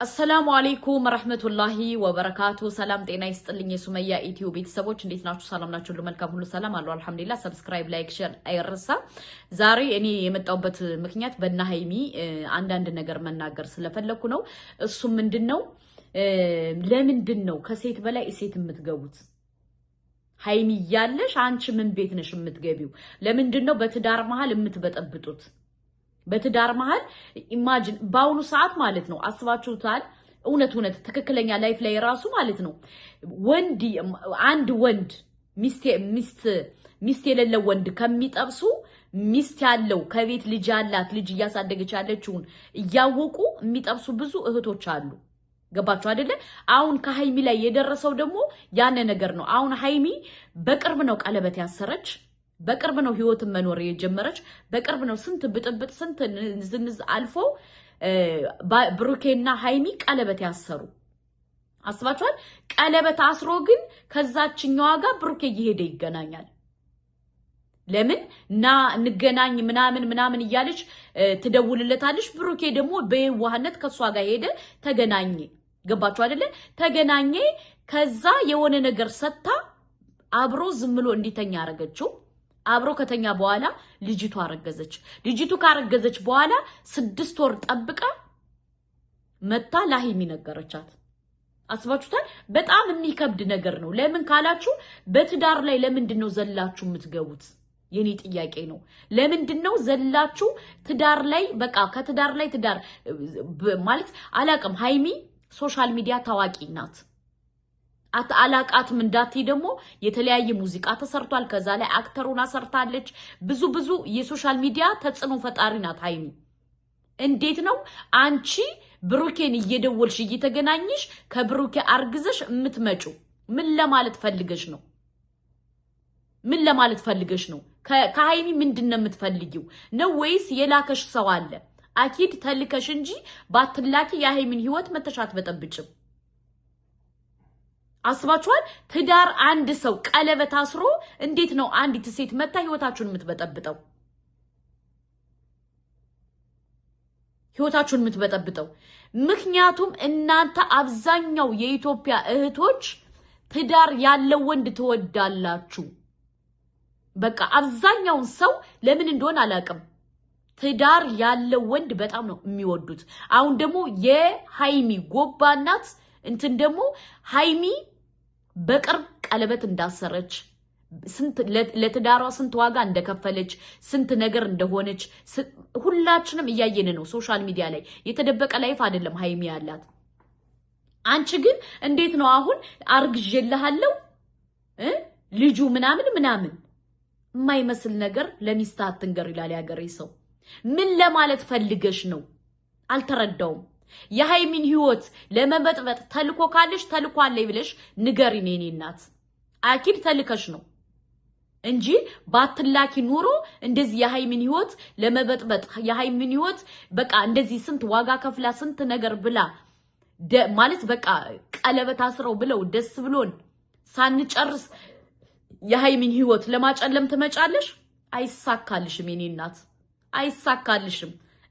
አሰላሙ አለይኩም ወራህመቱላሂ ወበረካቱ። ሰላም ጤና ይስጥልኝ የሱመያ ኢትዮ ቤተሰቦች እንዴት ናችሁ? ሰላም ናችሁ? ሁሉ መልካም ሁሉ ሰላም አለው አልሐምዱሊላህ። ሰብስክራይብ ላይክ ሼር አይረሳ። ዛሬ እኔ የመጣሁበት ምክንያት በእነ ሀይሚ አንዳንድ ነገር መናገር ስለፈለኩ ነው። እሱ ምንድነው ለምንድነው ከሴት በላይ ሴት የምትገቡት? ሀይሚ ያለሽ አንቺ ምን ቤት ነሽ የምትገቢው? ለምንድነው በትዳር መሃል የምትበጠብጡት? በትዳር መሃል ኢማጂን ባውኑ ሰዓት ማለት ነው አስባችሁታል? እውነት ትክክለኛ ላይፍ ላይ ራሱ ማለት ነው አንድ ወንድ ሚስት የሌለው ወንድ ከሚጠብሱ ሚስት ያለው ከቤት ልጅ ያላት ልጅ እያሳደገች ያለችውን እያወቁ የሚጠብሱ ብዙ እህቶች አሉ። ገባችሁ አይደለ? አሁን ከሀይሚ ላይ የደረሰው ደግሞ ያነ ነገር ነው። አሁን ሀይሚ በቅርብ ነው ቀለበት ያሰረች፣ በቅርብ ነው ህይወትን መኖር የጀመረች፣ በቅርብ ነው ስንት ብጥብጥ ስንት ዝንዝ አልፎ ብሩኬና ሀይሚ ቀለበት ያሰሩ። አስባችኋል? ቀለበት አስሮ ግን ከዛችኛዋ ጋር ብሩኬ እየሄደ ይገናኛል። ለምን ና እንገናኝ ምናምን እያለች ትደውልለታለች። ብሩኬ ደግሞ በየዋህነት ከሷ ጋር ሄደ፣ ተገናኘ። ገባችሁ አይደለ? ተገናኘ። ከዛ የሆነ ነገር ሰታ አብሮ ዝም ብሎ እንዲተኛ አረገችው። አብሮ ከተኛ በኋላ ልጅቱ አረገዘች። ልጅቱ ካረገዘች በኋላ 6 ወር ጠብቃ መታ ለሀይሚ ነገረቻት። አስባችሁታል? በጣም የሚከብድ ነገር ነው። ለምን ካላችሁ በትዳር ላይ ለምንድነው ዘላችሁ የምትገቡት? የኔ ጥያቄ ነው። ለምንድነው ዘላችሁ ትዳር ላይ በቃ ከትዳር ላይ ትዳር ማለት አላቅም። ሀይሚ ሶሻል ሚዲያ ታዋቂ ናት። አላቃትም እንዳትይ ደግሞ የተለያየ ሙዚቃ ተሰርቷል። ከዛ ላይ አክተሩና ሰርታለች። ብዙ የሶሻል ሚዲያ ተጽዕኖ ፈጣሪ ናት ሀይሚ። እንዴት ነው አንቺ ብሩኬን እየደወልሽ እየተገናኝሽ ከብሩኬ አርግዘሽ የምትመጪው? ምን ለማለት ፈልገሽ ነው? ምን ለማለት ፈልገሽ ነው? ከሀይሚ ምንድነው የምትፈልጊው ነው? ወይስ የላከሽ ሰው አለ? አኪድ ተልከሽ እንጂ ባትላኪ የሀይሚን ህይወት መተሻት በጠብጭም። አስባችኋል? ትዳር አንድ ሰው ቀለበት አስሮ እንዴት ነው አንዲት ሴት መታ ህይወታችሁን የምትበጠብጠው? ህይወታችሁን የምትበጠብጠው ምክንያቱም እናንተ አብዛኛው የኢትዮጵያ እህቶች ትዳር ያለው ወንድ ትወዳላችሁ። በቃ አብዛኛውን ሰው ለምን እንደሆነ አላውቅም፣ ትዳር ያለው ወንድ በጣም ነው የሚወዱት። አሁን ደግሞ የሀይሚ ጎባናት እንትን ደግሞ ሀይሚ በቅርብ ቀለበት እንዳሰረች ለትዳሯ ስንት ዋጋ እንደከፈለች ስንት ነገር እንደሆነች ሁላችንም እያየን ነው። ሶሻል ሚዲያ ላይ የተደበቀ ላይፍ አይደለም ሀይሚ ያላት። አንቺ ግን እንዴት ነው አሁን አርግዤልሃለሁ ልጁ ምናምን የማይመስል ነገር ለሚስት አትንገር ይላል ያገሬ ሰው። ምን ለማለት ፈልገሽ ነው? አልተረዳውም። የሀይሚን ህይወት ለመበጥበጥ ተልኮ ካለሽ ተልኮ አለኝ ብለሽ ንገሪኝ የኔ እናት። አኪድ ተልከሽ ነው እንጂ ባትላኪ ኑሮ እንደዚህ የሀይሚን ህይወት ለመበጥበጥ የሀይሚን ህይወት በቃ እንደዚህ ስንት ዋጋ ከፍላ ስንት ነገር ብላ ማለት በቃ ቀለበት አስረው ብለው ደስ ብሎን ሳንጨርስ የሀይሚን ህይወት ለማጨለም ትመጫለሽ? አይሳካልሽም የኔ እናት፣ አይሳካልሽም።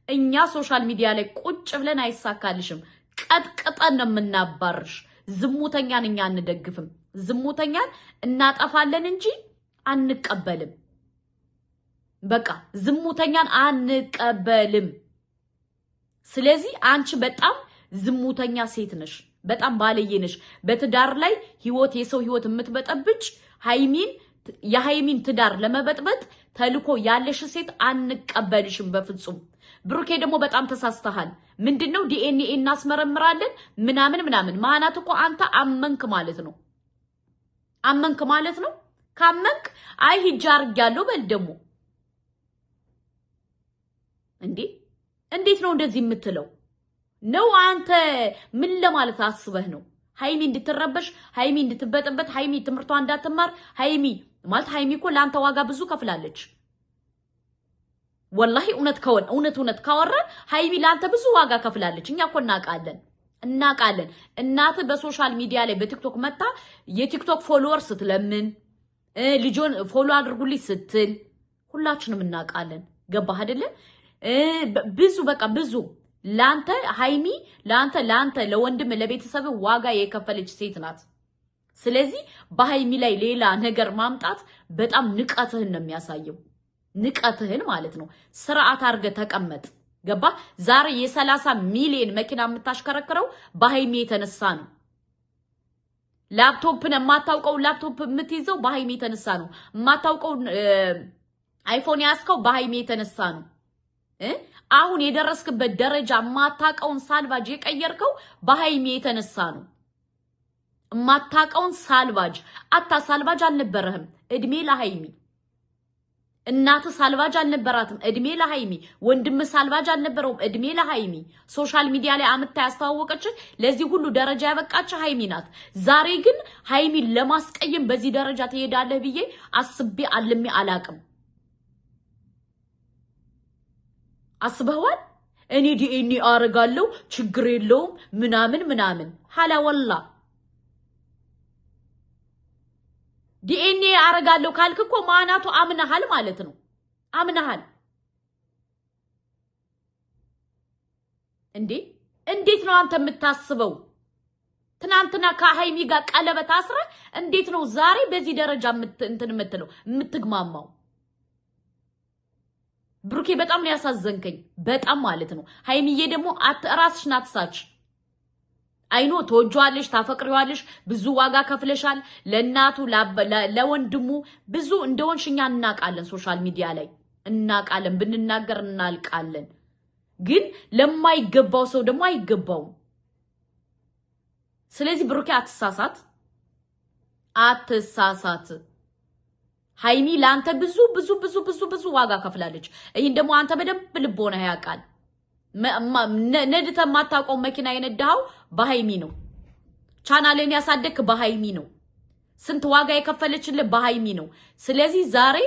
እኛ ሶሻል ሚዲያ ላይ ቁጭ ብለን አይሳካልሽም። ቀጥቀጠን ነው የምናባርሽ። ዝሙተኛን እኛ አንደግፍም። ዝሙተኛን እናጠፋለን እንጂ አንቀበልም። በቃ ዝሙተኛን አንቀበልም። ስለዚህ አንቺ በጣም ዝሙተኛ ሴት ነሽ፣ በጣም ባለየ ነሽ። በትዳር ላይ ህይወት የሰው ህይወት የምትበጠብጭ የሀይሚን ትዳር ለመበጥበጥ ተልኮ ያለሽ ሴት አንቀበልሽም በፍጹም። ብሩኬ ደግሞ በጣም ተሳስተሃል። ምንድነው ዲኤንኤ እናስመረምራለን ምናምን ማናት እኮ አንተ አመንክ ማለት ነው። አመንክ ማለት ነው። ካመንክ አይ ሂጅ አርጋለሁ በል ደግሞ እንዴት ነው እንደዚህ የምትለው ነው? አንተ ምን ለማለት አስበህ ነው? ሀይሚ እንድትረበሽ፣ ሀይሚ እንድትበጠበጥ፣ ሀይሚ ትምህርቷ እንዳትማር። ሀይሚ ማለት ሀይሚ እኮ ለአንተ ዋጋ ብዙ ከፍላለች። ወላሂ እውነት ካወራን ሀይሚ ለአንተ ብዙ ዋጋ ከፍላለች። እኛ እኮ እናቃለን። እናት በሶሻል ሚዲያ ላይ በቲክቶክ መጣ የቲክቶክ ፎሎወር ስትለምን ልጆን ፎሎ አድርጉልኝ ስትል ሁላችንም እናቃለን። ገባህ አይደለ? ብዙ ላንተ ሃይሚ ላንተ ለወንድም ለቤተሰብ ዋጋ የከፈለች ሴት ናት። ስለዚህ በሃይሚ ላይ ሌላ ነገር ማምጣት በጣም ንቀትህን ነው የሚያሳየው። ንቀትህን ማለት ነው። ስርዓት አርገ ተቀመጥ። ገባ? ዛሬ የ30 ሚሊዮን መኪና የምታሽከረክረው በሃይሚ የተነሳ ነው። ላፕቶፕን የማታውቀው ላፕቶፕ የምትይዘው በሃይሚ የተነሳ ነው። የማታውቀው አይፎን ያስከው በሃይሚ የተነሳ ነው። አሁን የደረስክበት ደረጃ የማታውቀውን ሳልቫጅ የቀየርከው በሃይሚ የተነሳ ነው። የማታውቀውን ሳልቫጅ ሳልቫጅ አልነበረህም። እድሜ ለሃይሚ። እናት ሳልቫጅ አልነበራትም። እድሜ ለሃይሚ። ወንድም ሳልቫጅ አልነበረውም። እድሜ ለሃይሚ። ሶሻል ሚዲያ ላይ አምታ ያስተዋወቀች ለዚህ ሁሉ ደረጃ ያበቃች ሃይሚ ናት። ዛሬ ግን ሃይሚን ለማስቀየም በዚህ ደረጃ ትሄዳለህ ብዬ አስቤ አልሜ አላቅም። አስበዋል። እኔ ዲኤንኤ አረጋለሁ ችግር የለውም ምናምን ሐላ ወላ ዲኤንኤ አረጋለሁ ካልክ እኮ ማናቱ አምነሃል ማለት ነው። አምነሃል እንዴ? እንዴት ነው አንተ የምታስበው? ትናንትና ከሃይሚ ጋር ቀለበት አስረ እንዴት ነው ዛሬ በዚህ ደረጃ እንትን የምትግማማው? ብሩኬ በጣም ነው ያሳዘንከኝ። በጣም ማለት ነው። ሃይሚዬ ደግሞ ራስሽን አትሳች። አይኖ ተወጇለሽ፣ ታፈቅሪዋለሽ፣ ብዙ ዋጋ ከፍለሻል። ለእናቱ ለወንድሙ ብዙ እንደሆንሽ እኛ እናቃለን። ሶሻል ሚዲያ ላይ እናቃለን። ብንናገር እናልቃለን። ግን ለማይገባው ሰው ደግሞ አይገባውም። ስለዚህ ብሩኬ አትሳሳት። ሃይሚ ላንተ ብዙ ዋጋ ከፍላለች። ይሄን ደግሞ አንተ በደንብ ልቦና ያውቃል። ነድተ ማታውቀው መኪና የነዳው በሃይሚ ነው። ቻናሌን ያሳደክ በሃይሚ ነው። ስንት ዋጋ የከፈለችልህ በሃይሚ ነው። ስለዚህ ዛሬ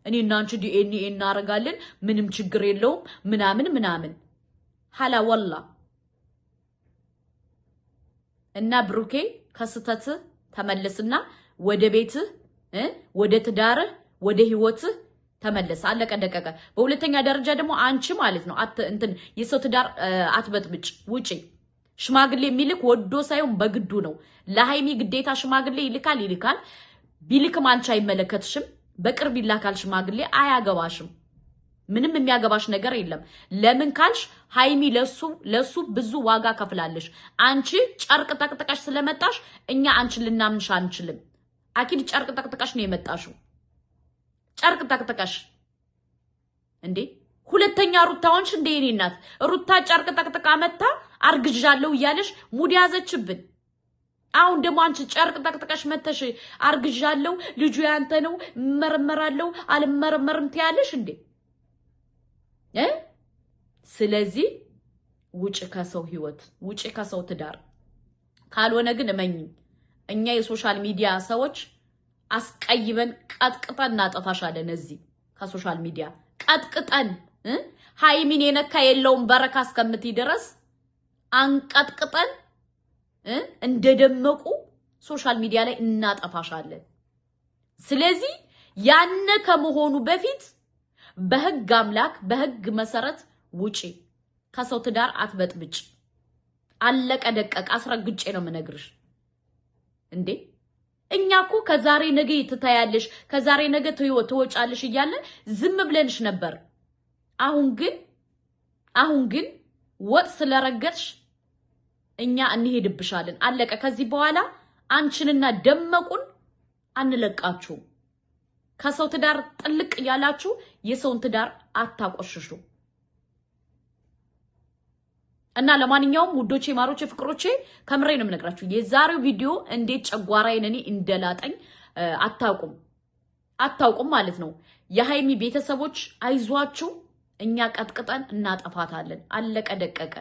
እኔና አንቺ ዲኤንኤ እናረጋለን ምንም ችግር የለውም ምናምን ሐላ ወላ እና ብሩኬ ከስተት ተመለስና ወደ ቤትህ ወደ ትዳርህ ወደ ህይወትህ ተመለስ። አለቀ ደቀቀ። በሁለተኛ ደረጃ ደግሞ አንቺ ማለት ነው የሰው ትዳር አትበጥብጭ። ውጪ። ሽማግሌ የሚልክ ወዶ ሳይሆን በግዱ ነው። ለሃይሚ ግዴታ ሽማግሌ ይልካል። ቢልክም አንቺ አይመለከትሽም። በቅርብ ይላካል ሽማግሌ። አያገባሽም። ምንም የሚያገባሽ ነገር የለም። ለምን ካልሽ ሃይሚ ለሱ ብዙ ዋጋ ከፍላለሽ። አንቺ ጨርቅ ጠቅጥቀሽ ስለመጣሽ እኛ አንቺን ልናምንሽ አንችልም። አኪድ ጨርቅ ጠቅጥቀሽ ነው የመጣሽው። ጨርቅ ጠቅጥቀሽ እንዴ ሁለተኛ ሩታውንሽ እንደ የኔ እናት ሩታ ጨርቅ ጠቅጥቃ መታ አርግዣለሁ እያለሽ ሙድ ያዘችብን። አሁን ደግሞ አንቺ ጨርቅ ጠቅጥቀሽ መተሽ አርግዣለሁ ልጁ ያንተ ነው መረመራለሁ አልመረመርም ትያለሽ እንዴ? ስለዚህ ውጪ ከሰው ህይወት፣ ውጪ ከሰው ትዳር። ካልሆነ ግን እመኚኝ እኛ የሶሻል ሚዲያ ሰዎች አስቀይበን ቀጥቅጠን እናጠፋሻለን። እዚህ ከሶሻል ሚዲያ ቀጥቅጠን ሃይሚን የነካ የለውም በረካ እስከምትይ ድረስ አንቀጥቅጠን እንደደመቁ ሶሻል ሚዲያ ላይ እናጠፋሻለን። ስለዚህ ያነ ከመሆኑ በፊት በህግ አምላክ በህግ መሰረት ውጪ። ከሰው ትዳር አትበጥብጭ። አለቀ ደቀቅ። አስረግጬ ነው የምነግርሽ እንዴ። እኛ እኮ ከዛሬ ነገ ትታያለሽ፣ ከዛሬ ነገ ትወጫለሽ እያለ ዝም ብለንሽ ነበር። አሁን ግን ወጥ ስለረገጥሽ እኛ እንሄድብሻለን። አለቀ። ከዚህ በኋላ አንቺንና ደመቁን አንለቃችሁ። ከሰው ትዳር ጥልቅ ያላችሁ የሰውን ትዳር አታቆሽሹ። እና ለማንኛውም ውዶቼ፣ ማሮቼ፣ ፍቅሮቼ ከምሬ ነው የምነግራችሁ የዛሬው ቪዲዮ እንዴት ጨጓራዬን እኔ እንደላጠኝ አታውቁም ማለት ነው። የሃይሚ ቤተሰቦች አይዟችሁ፣ እኛ ቀጥቅጠን እናጠፋታለን። አለቀ ደቀቀ።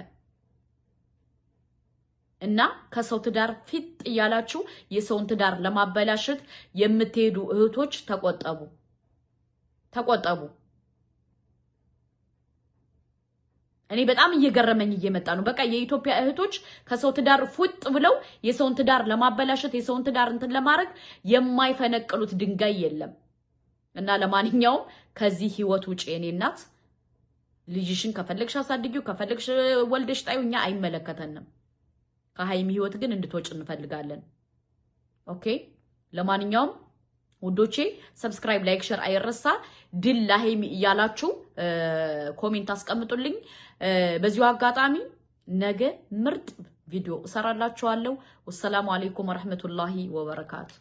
እና ከሰው ትዳር ፊት እያላችሁ የሰውን ትዳር ለማበላሸት የምትሄዱ እህቶች ተቆጠቡ። እኔ በጣም እየገረመኝ እየመጣ ነው። በቃ የኢትዮጵያ እህቶች ከሰው ትዳር ፉጥ ብለው የሰውን ትዳር ለማበላሸት የሰውን ትዳር እንትን ለማድረግ የማይፈነቅሉት ድንጋይ የለም። እና ለማንኛውም ከዚህ ህይወት ውጪ የኔ እናት ልጅሽን ከፈለግሽ አሳድጊው ከፈለግሽ ወልደሽ ጣዩ እኛ አይመለከተንም ከሃይሚ ህይወት ግን እንድትወጭ እንፈልጋለን ኦኬ ለማንኛውም ውዶቼ ሰብስክራይብ ላይክ ሼር አይረሳ ድል ለሃይሚ እያላችሁ ኮሜንት አስቀምጡልኝ በዚሁ አጋጣሚ ነገ ምርጥ ቪዲዮ እሰራላችኋለሁ ወሰላሙ አለይኩም ወራህመቱላሂ ወበረካቱ